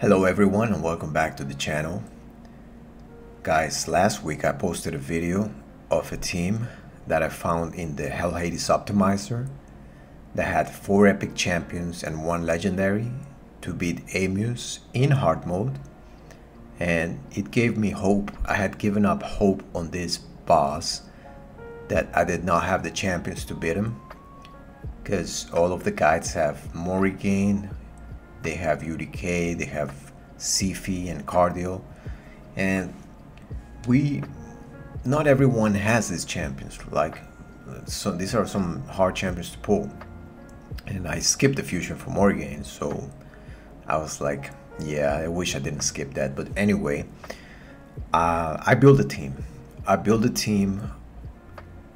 Hello everyone and welcome back to the channel. Guys, last week I posted a video of a team that I found in the Hell Hades optimizer that had 4 epic champions and 1 legendary to beat Amius in hard mode, and it gave me hope. I had given up hope on this boss that I did not have the champions to beat him, because all of the guides have Morrigan, they have UDK, they have Sifi and Cardio, and not everyone has these champions. So these are some hard champions to pull, and I skipped the fusion for Morrigan, so I was like, yeah, I wish I didn't skip that. But anyway, I built a team.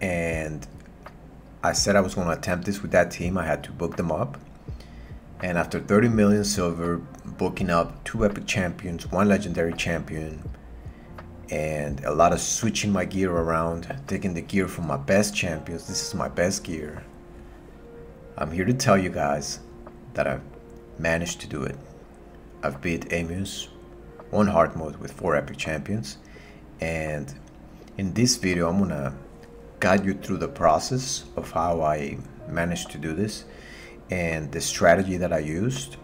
And I said I was going to attempt this with that team. I had to book them up, and after 30 million silver, booking up 2 epic champions, 1 legendary champion, and a lot of switching my gear around, taking the gear from my best champions. This is my best gear. I'm here to tell you guys that I've managed to do it. I've beat Amius on hard mode with 4 epic champions, and in this video I'm gonna guide you through the process of how I managed to do this and the strategy that I used,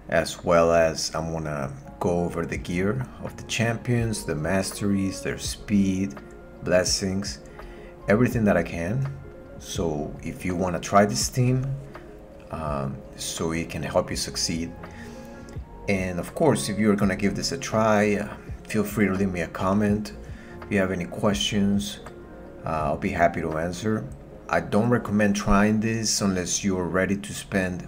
as well as I'm gonna go over the gear of the champions, the masteries, their speed, blessings, everything that I can. So if you want to try this team, so it can help you succeed. And of course, if you're gonna give this a try, feel free to leave me a comment. If you have any questions, I'll be happy to answer. I don't recommend trying this unless you're ready to spend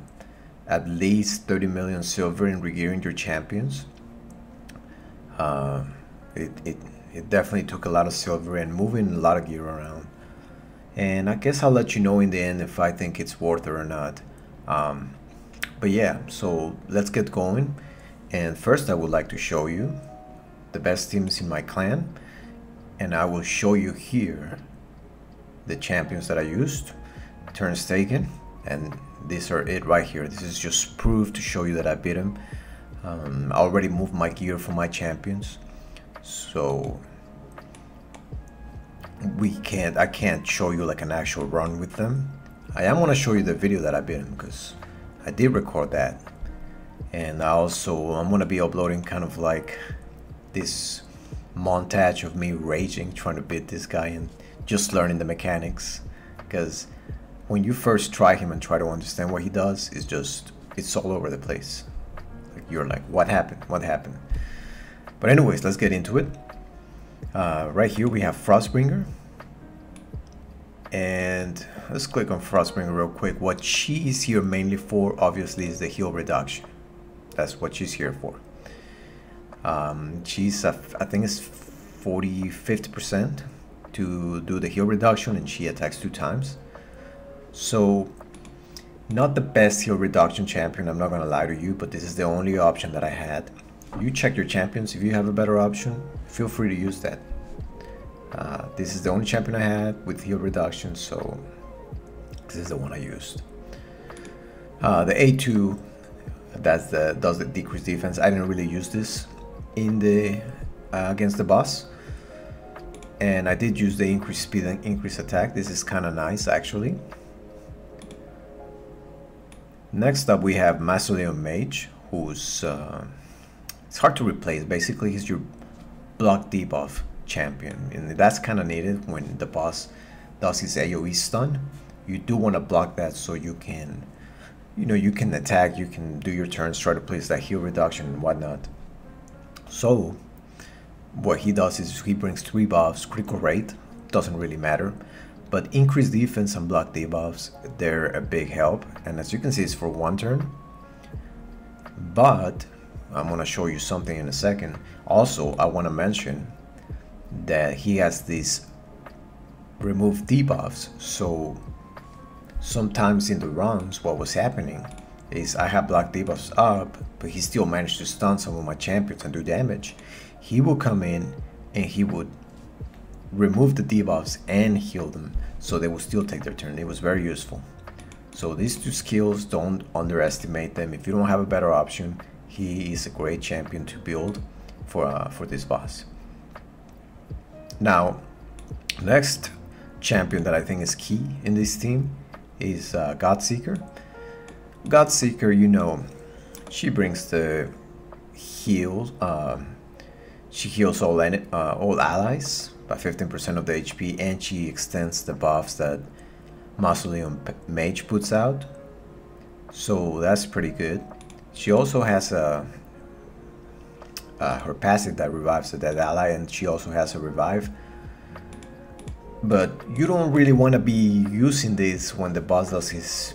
at least 30 million silver in regearing your champions. It definitely took a lot of silver and moving a lot of gear around. And I guess I'll let you know in the end if I think it's worth it or not. But yeah, so let's get going. And first I would like to show you the best teams in my clan, and I will show you here the champions that I used. Turns taken, and these are it right here. This is just proof to show you that I beat him. I already moved my gear for my champions, so I can't show you like an actual run with them. I am going to show you the video that I beat him, because I did record that, and I'm going to be uploading kind of like this montage of me raging trying to beat this guy and just learning the mechanics, because when you first try him and try to understand what he does, it's all over the place. Like, you're like, what happened? But anyways, let's get into it. Right here we have Frostbringer, and let's click on Frostbringer real quick. What she is here mainly for, obviously, is the heal reduction. That's what she's here for. She's I think it's 50% to do the heal reduction, and she attacks 2 times. So not the best heal reduction champion, I'm not gonna lie to you, but this is the only option that I had. You check your champions. If you have a better option, feel free to use that. This is the only champion I had with heal reduction, so this is the one I used. The A2, does the decreased defense. I didn't really use this in the against the boss, and I did use the increased speed and increased attack. This is kind of nice, actually. Next up we have Masteries Mage, who's it's hard to replace. Basically, he's your block debuff champion, and that's kind of needed when the boss does his AoE stun. You do want to block that so you can, you can attack, you can do your turns, try to place that heal reduction and whatnot. So what he does is he brings 3 buffs. Critical rate doesn't really matter, but increased defense and block debuffs, they're a big help. And as you can see, it's for 1 turn, but I'm going to show you something in a second. Also, I want to mention that he has these remove debuffs. So sometimes in the runs, what was happening is I have block debuffs up, but he still managed to stun some of my champions and do damage. He will come in and he would remove the debuffs and heal them, so they will still take their turn. It was very useful. So these 2 skills, don't underestimate them. If you don't have a better option, he is a great champion to build for this boss. Now, next champion that I think is key in this team is Godseeker. Godseeker, you know, she brings the heals. She heals all allies by 15% of the HP, and she extends the buffs that Mausoleum Mage puts out. So that's pretty good. She also has a her passive that revives a dead ally, and she also has a revive. But you don't really want to be using this when the boss does his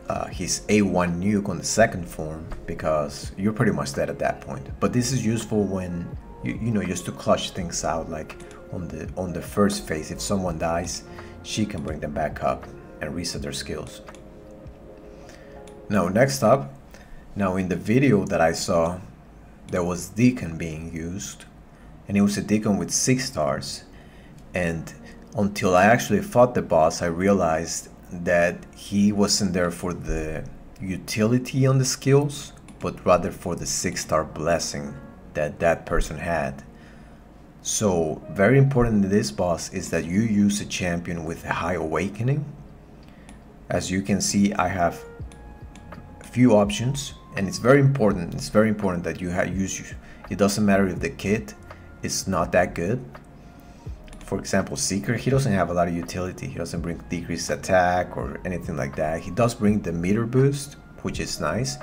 A1 nuke on the second form, because you're pretty much dead at that point. But this is useful when you know, just to clutch things out, like on the first phase. If someone dies, she can bring them back up and reset their skills. Now next up, now in the video that I saw, there was Deacon being used, and it was a Deacon with 6 stars. And until I actually fought the boss, I realized that he wasn't there for the utility on the skills, but rather for the 6-star blessing that that person had. So very important in this boss is that you use a champion with a high awakening. As you can see, I have a few options, and it's very important that you use. It doesn't matter if the kit is not that good. For example, Seeker, he doesn't have a lot of utility. He doesn't bring decreased attack or anything like that. He does bring the meter boost, which is nice,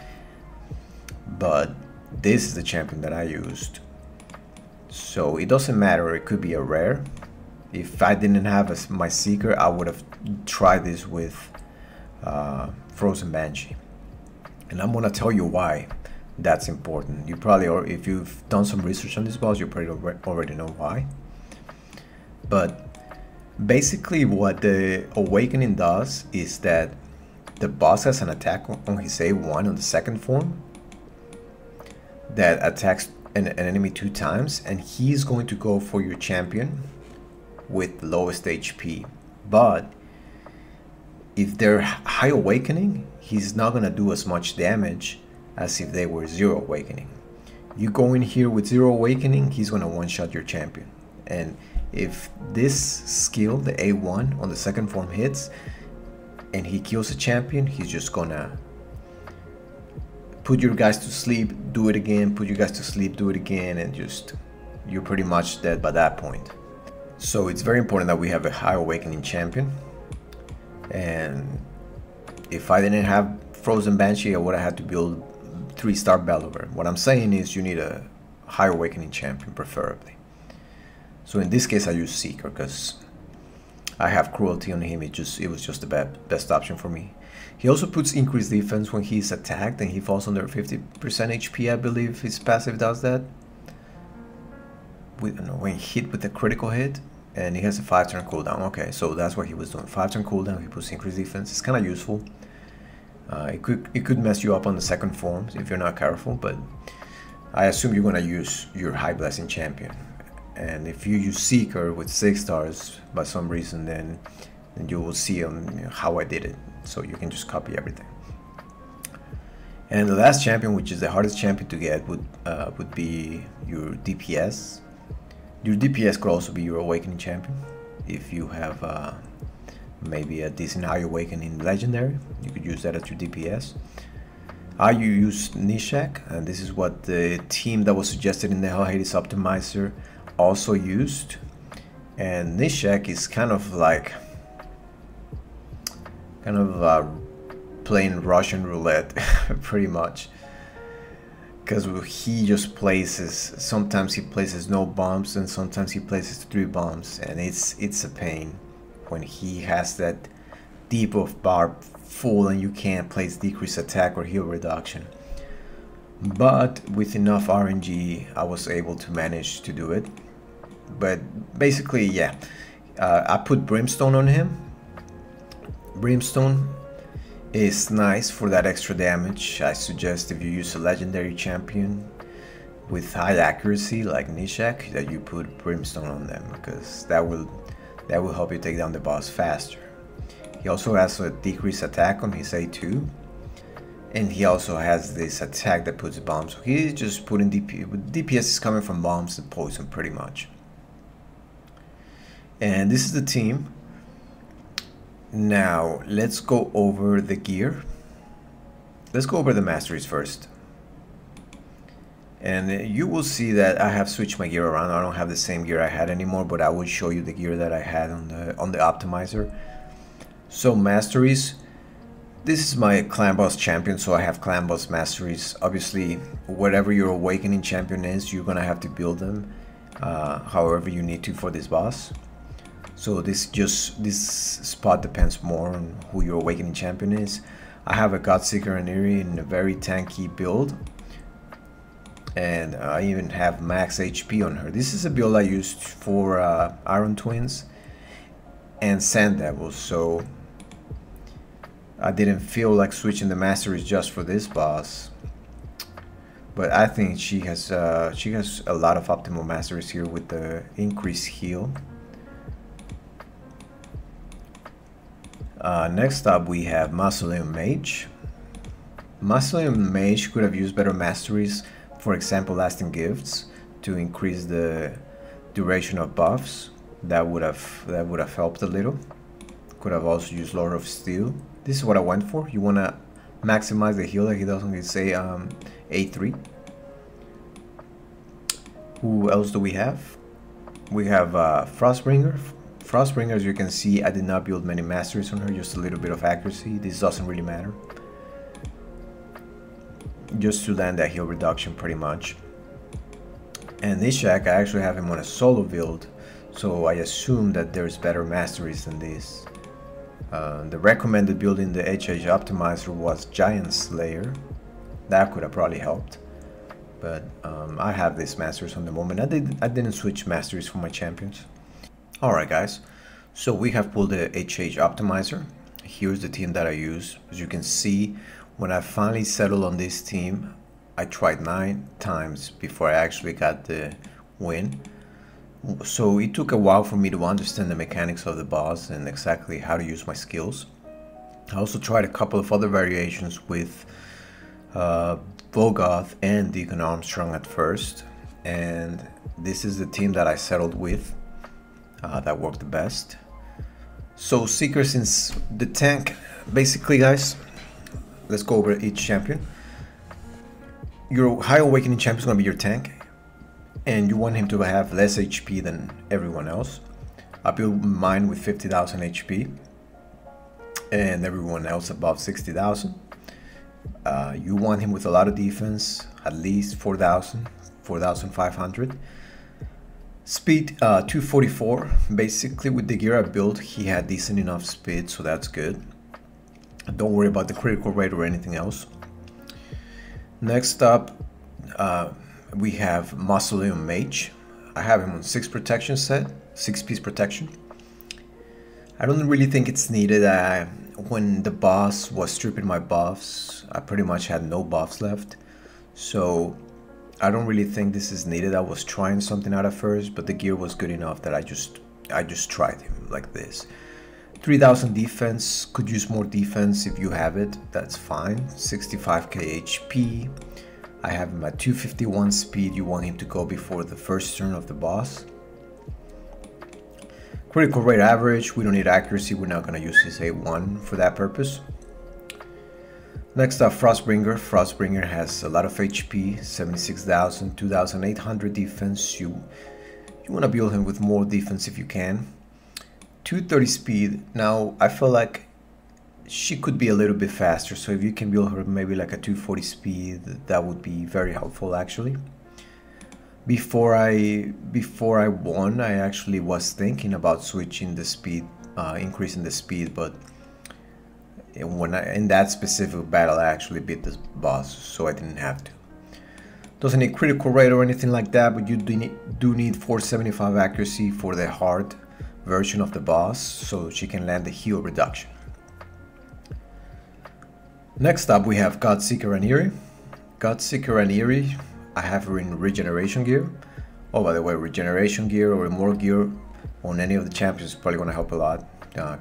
but this is the champion that I used. So it doesn't matter, it could be a rare. If I didn't have my Seeker, I would have tried this with Frozen Banshee. And I'm gonna tell you why that's important. You probably, or if you've done some research on this boss, you probably already know why. But basically what the awakening does is that the boss has an attack on his A1 on the second form that attacks an enemy 2 times, and he's going to go for your champion with the lowest HP. But if they're high awakening, he's not going to do as much damage as if they were 0 awakening. You go in here with 0 awakening, he's going to one-shot your champion. And if this skill, the A1 on the second form, hits and he kills a champion, he's just gonna put your guys to sleep, do it again, put your guys to sleep, do it again, and just, you're pretty much dead by that point. So it's very important that we have a high awakening champion. And if I didn't have Frozen Banshee, I would have had to build 3-star Believer. What I'm saying is you need a high awakening champion, preferably. So in this case I use Seeker because I have cruelty on him. It was just the best option for me. He also puts increased defense when he's attacked and he falls under 50% HP, I believe his passive does that. When hit with a critical hit, and he has a 5-turn cooldown. Okay, so that's what he was doing. 5-turn cooldown, he puts increased defense. It's kind of useful. It could mess you up on the second form if you're not careful, but I assume you're gonna use your high blessing champion. And if you use Seeker with 6 stars by some reason, then you will see how I did it. So you can just copy everything. And the last champion, which is the hardest champion to get, would be your DPS. Your DPS could also be your awakening champion. If you have maybe a decent high awakening legendary, you could use that as your DPS. I use Nishak, and this is what the team that was suggested in the Hell Hades optimizer also used. And Nishak is kind of like playing Russian roulette pretty much, because he just places, sometimes he places no bombs and sometimes he places 3 bombs, and it's a pain when he has that deep of bar full and you can't place decreased attack or heal reduction. But with enough RNG I was able to manage to do it. But basically, yeah, I put Brimstone on him. Brimstone is nice for that extra damage. I suggest if you use a legendary champion with high accuracy like Nishak, that you put Brimstone on them, because that will help you take down the boss faster. He also has a decreased attack on his A2, And he also has this attack that puts bombs. So he's just putting DPS is coming from bombs and poison pretty much. And this is the team. Now let's go over the gear. Let's go over the masteries first. And you will see that I have switched my gear around. I don't have the same gear I had anymore, but I will show you the gear that I had on the optimizer. So masteries, this is my clan boss champion, so I have clan boss masteries. Obviously, whatever your awakening champion is, you're gonna have to build them however you need to for this boss. So this spot depends more on who your awakening champion is. I have a Godseeker and Eerie in a very tanky build. And I even have max HP on her. This is a build I used for Iron Twins and Sand Devils, so I didn't feel like switching the masteries just for this boss. But I think she has a lot of optimal masteries here with the increased heal. Next up we have Mausoleum Mage. Mausoleum Mage could have used better masteries. For example, lasting gifts to increase the duration of buffs. That would have helped a little. Could have also used Lord of Steel. This is what I went for. You want to maximize the heal that he doesn't say A3. Who else do we have? We have Frostbringer. Frostbringer, as you can see, I did not build many masteries on her, just a little bit of accuracy. This doesn't really matter. Just to land that heal reduction pretty much. And Ishak, I actually have him on a solo build, so I assume that there's better masteries than this. The recommended build in the HH optimizer was Giant Slayer. That could have probably helped, but I have these masteries on the moment. I didn't switch masteries for my champions. Alright guys, so we have pulled the HH optimizer. Here's the team that I use. As you can see, when I finally settled on this team, I tried 9 times before I actually got the win. So it took a while for me to understand the mechanics of the boss and exactly how to use my skills. I also tried a couple of other variations with Vogoth and Deacon Armstrong at first. And this is the team that I settled with. That worked the best. So Seeker, since the tank, basically guys, let's go over each champion. Your high awakening champion is going to be your tank, and you want him to have less HP than everyone else. I built mine with 50,000 HP and everyone else above 60,000. You want him with a lot of defense, at least 4,000, 4,500. Speed 244. Basically with the gear I built, he had decent enough speed, so that's good. Don't worry about the critical rate or anything else. Next up, we have Mausoleum Mage. I have him on 6 protection set, 6-piece protection. I don't really think it's needed. When the boss was stripping my buffs, I pretty much had no buffs left. So I don't really think this is needed. I was trying something out at first, but the gear was good enough that I just tried him like this. 3,000 defense, could use more defense if you have it, that's fine. 65k HP. I have him at 251 speed. You want him to go before the first turn of the boss. Critical rate average, we don't need accuracy, we're not going to use his A1 for that purpose. Next up, Frostbringer. Frostbringer has a lot of HP, 76,000, 2,800 defense. You want to build him with more defense if you can. 230 speed. Now I feel like she could be a little bit faster, so if you can build her maybe like a 240 speed, that would be very helpful actually. Before I won, I actually was thinking about switching the speed, increasing the speed, but in that specific battle I actually beat the boss, so I didn't have to. Doesn't need critical rate or anything like that, but you do need 475 accuracy for the hard version of the boss, so she can land the heal reduction. Next up we have Godseeker and Eerie. Godseeker and Eerie, I have her in regeneration gear. Oh, by the way, regeneration gear or more gear on any of the champions is probably going to help a lot,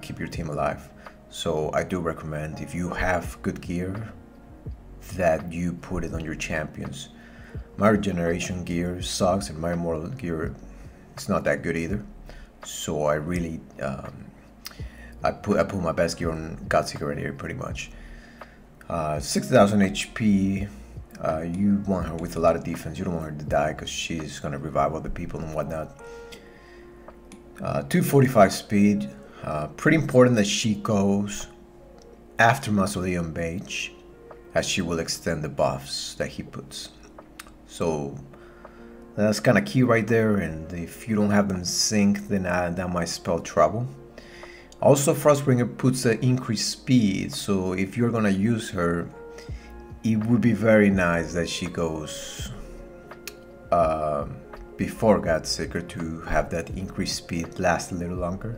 keep your team alive. So I do recommend, if you have good gear, that you put it on your champions. My regeneration gear sucks, and my immortal gear is not that good either. So I really I put my best gear on Godseeker right here, pretty much. 60,000 HP. You want her with a lot of defense. You don't want her to die because she's gonna revive other people and whatnot. 245 speed. Pretty important that she goes after Mausoleum Mage, as she will extend the buffs that he puts. So that's kind of key right there, and if you don't have them sync, then that might spell trouble. Also, Frostbringer puts an increased speed, so if you're gonna use her, it would be very nice that she goes before Godseeker to have that increased speed last a little longer,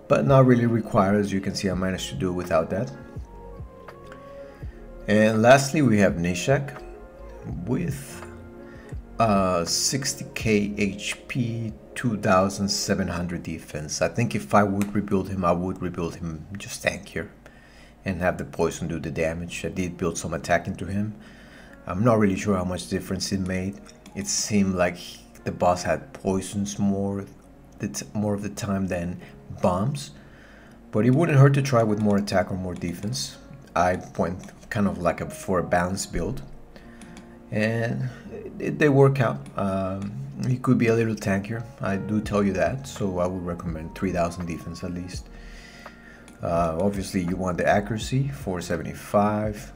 but not really required. As you can see, I managed to do it without that. And lastly, we have Nishak with 60k HP, 2700 defense. I think if I would rebuild him, I would rebuild him just tankier and have the poison do the damage. I did build some attack into him. I'm not really sure how much difference it made. It seemed like the boss had poisons more of the time than bombs, but it wouldn't hurt to try with more attack or more defense. I went kind of like for a balanced build, and they work out. He could be a little tankier, I do tell you that, so I would recommend 3000 defense at least. Obviously you want the accuracy, 475.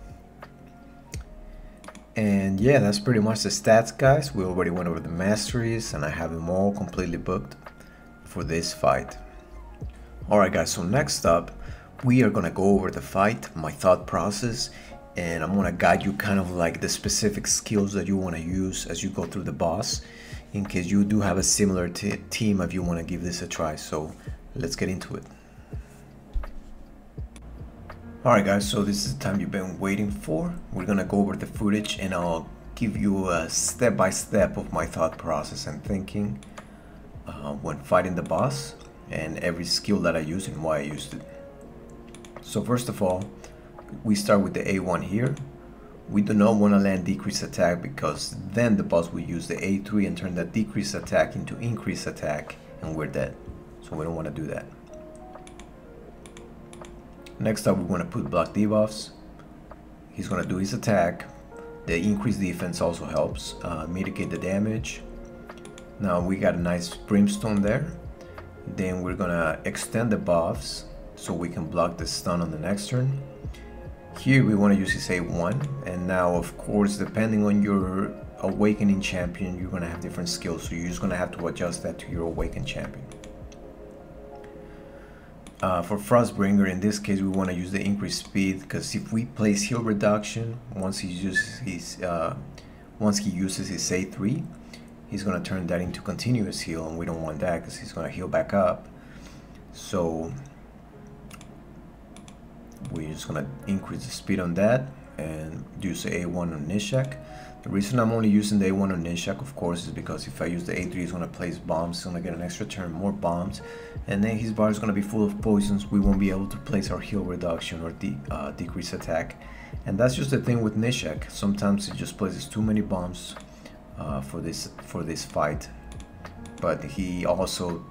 And yeah, that's pretty much the stats, guys. We already went over the masteries, and I have them all completely booked for this fight. Alright guys, so next up we are gonna go over the fight, my thought process, and I'm gonna guide you kind of like the specific skills that you want to use as you go through the boss, in case you do have a similar team if you want to give this a try. So let's get into it. Alright guys, so this is the time you've been waiting for. We're gonna go over the footage, and I'll give you a step-by-step of my thought process and thinking when fighting the boss, and every skill that I use and why I used it. So first of all, we start with the A1 here. We do not want to land decreased attack, because then the boss will use the A3 and turn that decreased attack into increased attack, and we're dead. So we don't want to do that. Next up, we want to put block debuffs. He's going to do his attack. The increased defense also helps mitigate the damage. Now we got a nice brimstone there. Then we're going to extend the buffs so we can block the stun on the next turn. Here we want to use his A1, and now of course, depending on your awakening champion, you're going to have different skills, so you're just going to have to adjust that to your awakened champion. For Frostbringer, in this case, we want to use the increased speed, because if we place heal reduction, once he uses his A3, he's going to turn that into continuous heal, and we don't want that because he's going to heal back up. So we're just going to increase the speed on that and use the A1 on Nishak. The reason I'm only using the A1 on Nishak, of course, is because if I use the A3, he's going to place bombs. He's going to get an extra turn, more bombs, and then his bar is going to be full of poisons. We won't be able to place our heal reduction or decrease attack. And that's just the thing with Nishak. Sometimes he just places too many bombs for this fight, but he also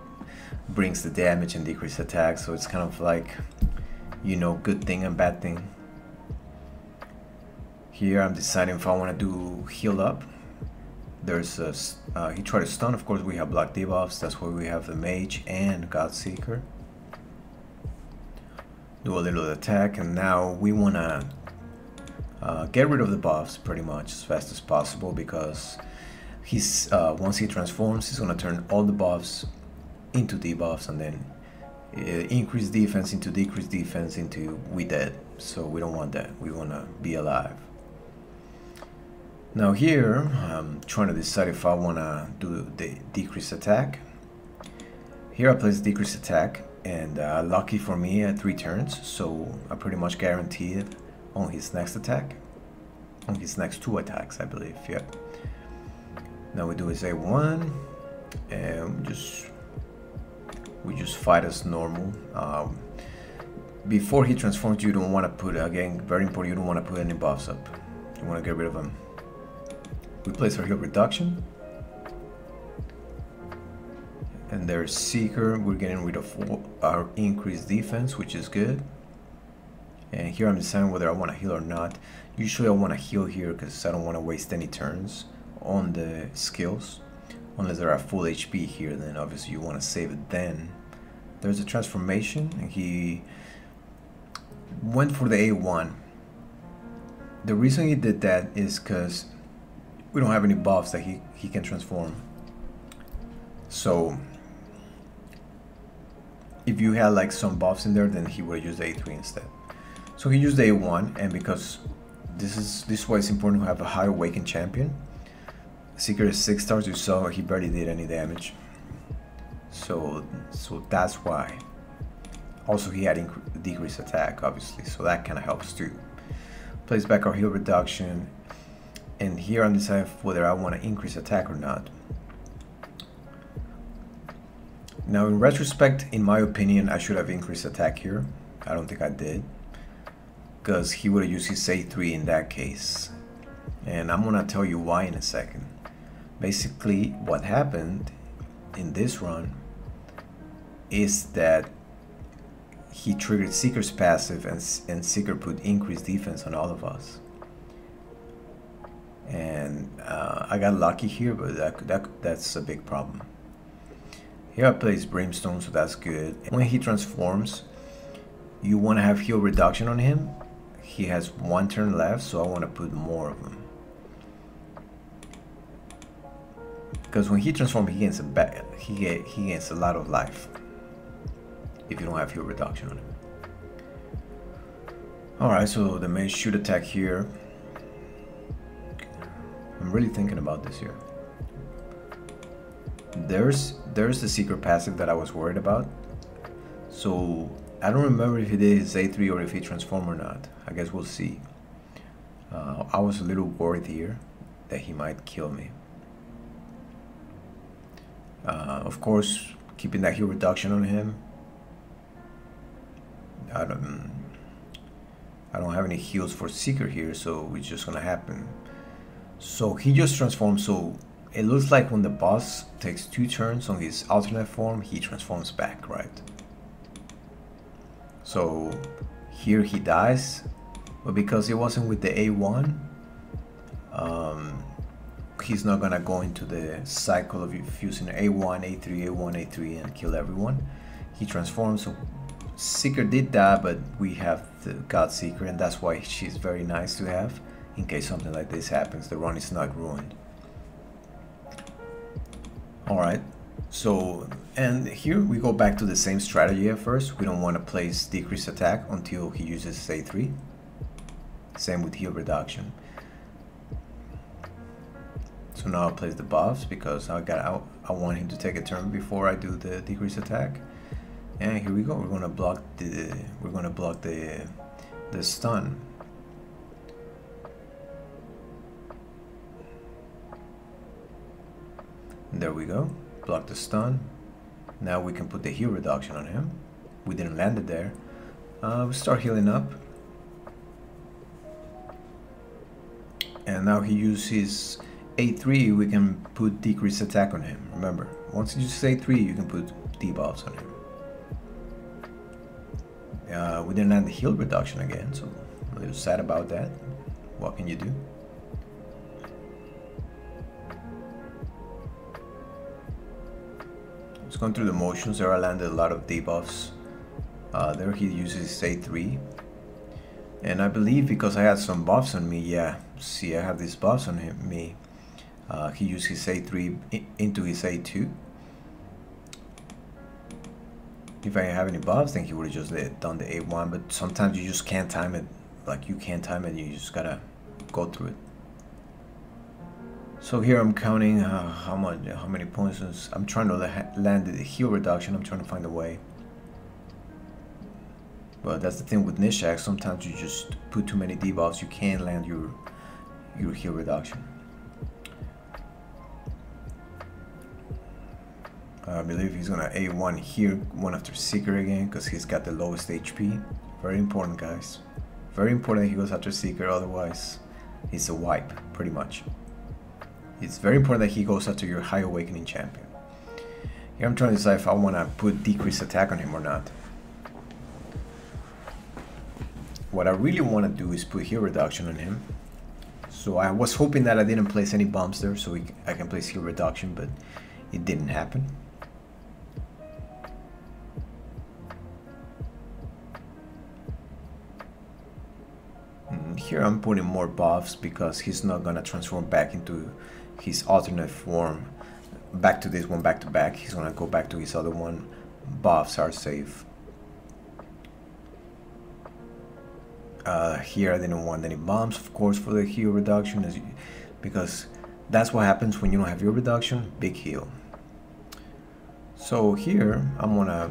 brings the damage and decrease attack, so it's kind of like, you know, good thing and bad thing. Here I'm deciding if I want to do heal up. There's a he tried to stun. Of course we have block debuffs, that's why we have the mage and Godseeker. Do a little attack, and now we want to get rid of the buffs pretty much as fast as possible, because he's once he transforms, he's going to turn all the buffs into debuffs, and then increase defense into decrease defense into we dead. So we don't want that. We want to be alive. Now here I'm trying to decide if I want to do the decrease attack. Here I place decrease attack, and lucky for me at 3 turns, so I pretty much guarantee it on his next attack, on his next 2 attacks, I believe. Yeah. Now we do his A1, and we just fight as normal. Before he transforms, you don't want to put, again, very important, you don't want to put any buffs up. You want to get rid of him. We place our heal reduction. And there's Seeker. We're getting rid of our increased defense, which is good. And here I'm deciding whether I want to heal or not. Usually I want to heal here because I don't want to waste any turns on the skills. Unless they're at full HP here, then obviously you want to save it then. There's a transformation, and he went for the A1. The reason he did that is because we don't have any buffs that he can transform. So if you had like some buffs in there, then he would use the A3 instead. So he used the A1, and because this is why it's important to have a high awakened champion. Seeker is 6 stars, you saw he barely did any damage. So that's why. Also he had decreased attack, obviously, so that kind of helps too. Place back our heal reduction, and here I'm deciding whether I want to increase attack or not. Now in retrospect, in my opinion, I should have increased attack here. I don't think I did, because he would have used his A3 in that case. And I'm gonna tell you why in a second. Basically, what happened in this run is that he triggered Seeker's passive, and Seeker put increased defense on all of us. And I got lucky here, but that's a big problem. Here I place Brimstone, so that's good. When he transforms, you want to have heal reduction on him. He has 1 turn left, so I want to put more of him. Because when he transforms, he gains a lot of life if you don't have heal reduction on him. Alright, so the mage should attack here. I'm really thinking about this here. There's the Seeker passive that I was worried about. So I don't remember if he did his A3 or if he transformed or not. I guess we'll see. I was a little worried here that he might kill me. Of course, keeping that heal reduction on him. I don't have any heals for Seeker here, so it's just gonna happen. So he just transforms. So it looks like when the boss takes 2 turns on his alternate form, he transforms back, right? So here he dies, but because it wasn't with the A1, he's not gonna go into the cycle of using A1, A3, A1, A3 and kill everyone. He transforms. So Seeker did that, but we have the God Seeker, and that's why she's very nice to have in case something like this happens. The run is not ruined. Alright, so, and here we go back to the same strategy at first. We don't want to place decreased attack until he uses A3. Same with heal reduction. So now I'll place the buffs because I want him to take a turn before I do the decreased attack. And here we go. We're gonna block the stun. There we go. Block the stun. Now we can put the heal reduction on him. We didn't land it there. We start healing up. And now he uses his A3, we can put decreased attack on him. Remember, once you use A3, you can put debuffs on him. We didn't land the heal reduction again, so I'm a little sad about that. What can you do? Just going through the motions. There I landed a lot of debuffs. There he uses A3. And I believe because I had some buffs on me, yeah, see I have these buffs on me. He used his A3 into his A2. If I didn't have any buffs, then he would have just done the A1, but sometimes you just can't time it. Like, you can't time it, you just gotta go through it. So here I'm counting how many points. I'm trying to land the heal reduction. I'm trying to find a way. But that's the thing with Nishak, sometimes you just put too many debuffs, you can't land your heal reduction. I believe he's gonna A1 here, one after Seeker again, because he's got the lowest HP. Very important, guys. Very important he goes after Seeker, otherwise It's a wipe, pretty much. It's very important that he goes after your High Awakening champion. Here I'm trying to decide if I want to put decreased attack on him or not. What I really want to do is put heal reduction on him. So I was hoping that I didn't place any bombs there so I can place heal reduction, but it didn't happen. Here I'm putting more buffs because he's not gonna transform back into his alternate form, back to this one back to back. He's gonna go back to his other one. Buffs are safe. Here I didn't want any bombs, of course, for the heal reduction, because that's what happens when you don't have heal reduction. Big heal. So here I'm gonna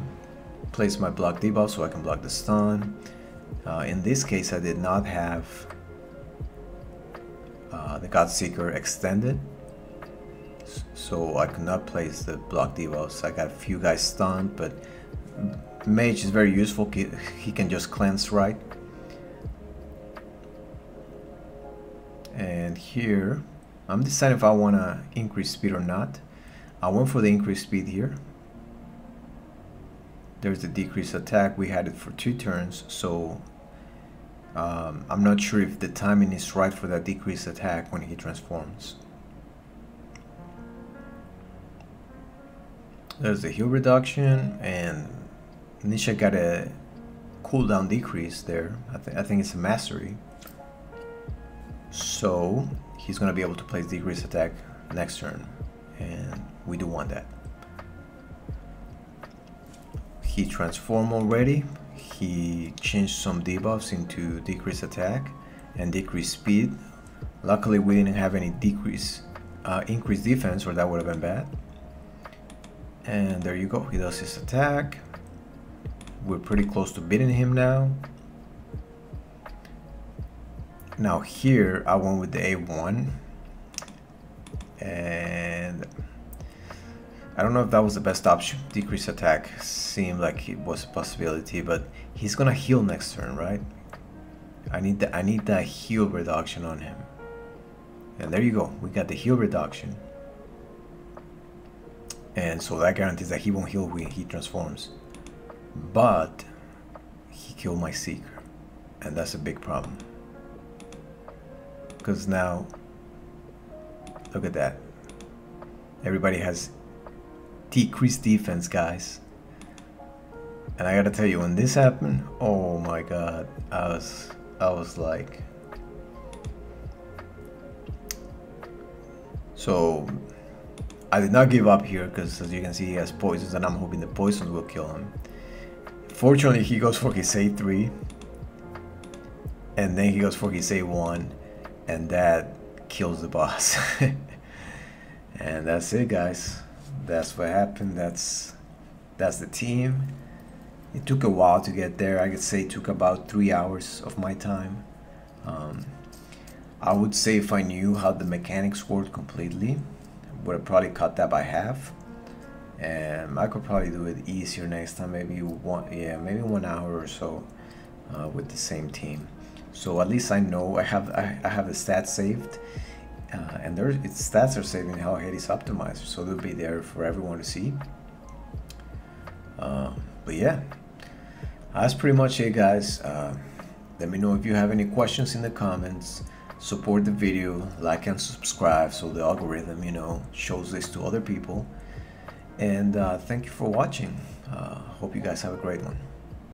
place my block debuff so I can block the stun. In this case, I did not have the Godseeker extended, so I could not place the block debuffs. I got a few guys stunned, but Mage is very useful. He can just cleanse, right? And here I'm deciding if I want to increase speed or not. I went for the increased speed here. There's the decreased attack. We had it for 2 turns, so I'm not sure if the timing is right for that decreased attack when he transforms. There's the heal reduction, and Nisha got a cooldown decrease there. I think it's a mastery. So he's going to be able to place decreased attack next turn, and we do want that. He transformed already. He changed some debuffs into decreased attack and decreased speed. Luckily we didn't have any increased defense, or that would have been bad. And there you go, he does his attack. We're pretty close to beating him now. Now here I went with the A1, and I don't know if that was the best option. Decrease attack seemed like it was a possibility, but he's gonna heal next turn, right? I need that heal reduction on him. And there you go, we got the heal reduction. And so that guarantees that he won't heal when he transforms. But he killed my Seeker, and that's a big problem. Because now, look at that. Everybody has decreased defense, guys. And I gotta tell you, when this happened, oh my god, I was like, so I did not give up here, because as you can see he has poisons, and I'm hoping the poisons will kill him. Fortunately he goes for his A3, and then he goes for his A1, and that kills the boss. And that's it, guys. That's what happened. That's the team. It took a while to get there. I could say it took about 3 hours of my time. I would say if I knew how the mechanics worked completely, would have probably cut that by half, and I could probably do it easier next time. Maybe 1 hour or so with the same team. So at least I know I have the stats saved. And its stats are saved in how Hades optimizer, so they'll be there for everyone to see. But yeah, that's pretty much it, guys. Let me know if you have any questions in the comments. Support the video, like and subscribe so the algorithm, shows this to other people. And thank you for watching. Hope you guys have a great one.